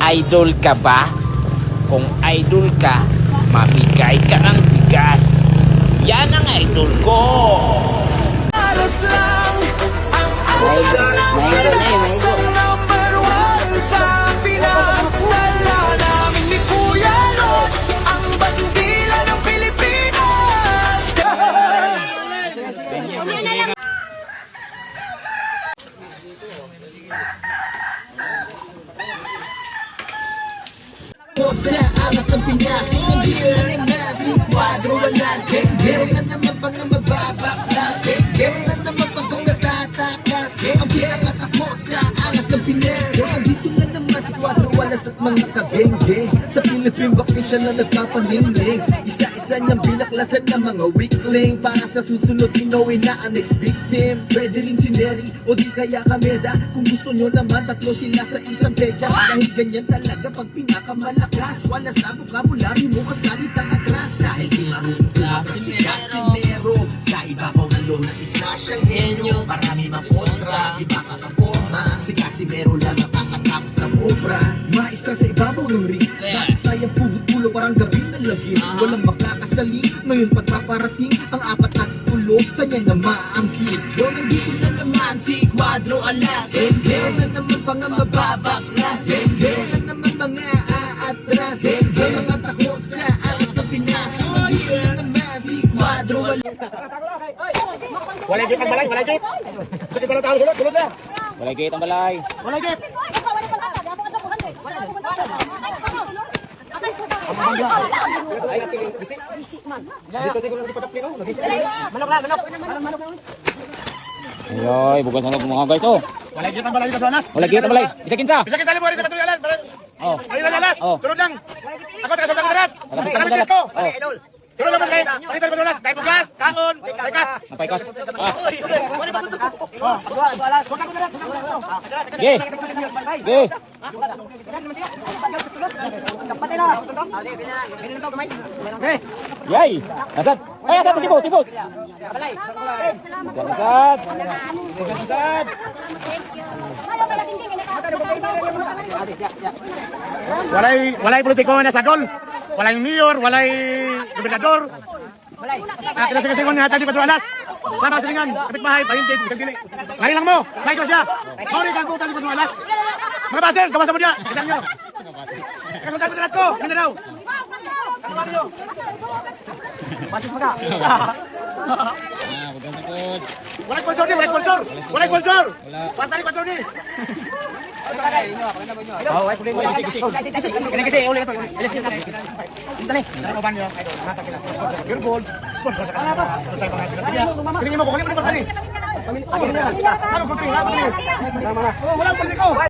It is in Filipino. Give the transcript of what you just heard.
Idol ka ba? Kung idol ka, mamigay ka ng bigas. Yan ang idol ko. Alas lang ang idol ng number one sa Pinas. Dala namin ni Kuya Lods, ang bandila ng Pilipinas. Sa angas ng Pinas, hindi na naman si Quadro wala. Meron na naman pag na magbabaklas, meron na naman pag kung natataklas. Ang pinakatakot sa angas ng Pinas, andito na naman si Quadro walas at mga kabeng-beng. Sa Philippine boxing siya na nagpapaningling. Isa-isa niyang binaklasan ng mga weakling, para sa susunod inawin na ang next victim. Pwede rin si Neri o di kaya Kameda. Kung gusto nyo naman tatlo sila sa isang pedya. Dahil ganyan talaga pag pinakamalakas, wala sa vocabulary mo kasalitang atras. Dahil di marunong tumakas si Casimero, sa ibabaw ng low na isa siyang henyo. Marami mang kontra, iba kakaporma, si Casimero lang nakakatapos ng obra. Maestra sa ibabaw ng ring, dapat tayang pugot-pulo parang gabi na lagim. Walang makakasali, ngayon pagpaparating ang apat at tulo, kanya na maangkin. Yo, nandito na naman si Quadro Alas, meron na naman pang mababaklas, meron na naman mga aatras, may mga takot sa aras ng Pinas. Nandito na naman si Quadro Alas. Walay gate ang balay, walay gate. Sakit sa tao, sulod na. Walay gate ang balay. Walay gate. Ayoy, bukas na mga guys. Oh, Walay gate ang balay sa Donas. walay gate ang balay. Isa kinsa. Bisa kita libo rin sa Batuy Alas. Oh. Ay Alas. Oh. Sunod lang. Ako taga Sultan Kudarat. Taga Francisco. Oh. Sunod lang kay. Ay taga Batuy Alas. Dai bugas, kaon, dai kas. Napay kas. Ah. Oh. Sultan Kudarat. Ge. Ge. Yay. Asad. Ay, asad si boss, si boss. Asad. Asad. Walay politiko na sagol. Walay mayor, walay gobernador. Kinasigasingon ni Hatay di Batuy Alas. Sama silingan, kapit bahay, pahintid, isang dili. Ngayon lang mo, like ko siya. Mauri kang butan di Batuy Alas. Mga bases, gawa sa mo diya. Kita nyo. Kasundan ko na ko, Mindanao. Basis mo ka. Walay sponsor ni, walay sponsor. Walay sponsor. Partay ko ni. Oh, wait, kasi uli ka to. Dali. Ano ba niyo? Mata sila. Your gold. Ano ba? Kunin mo ko, kunin mo ko tali. Ano ko pili? Wala ko.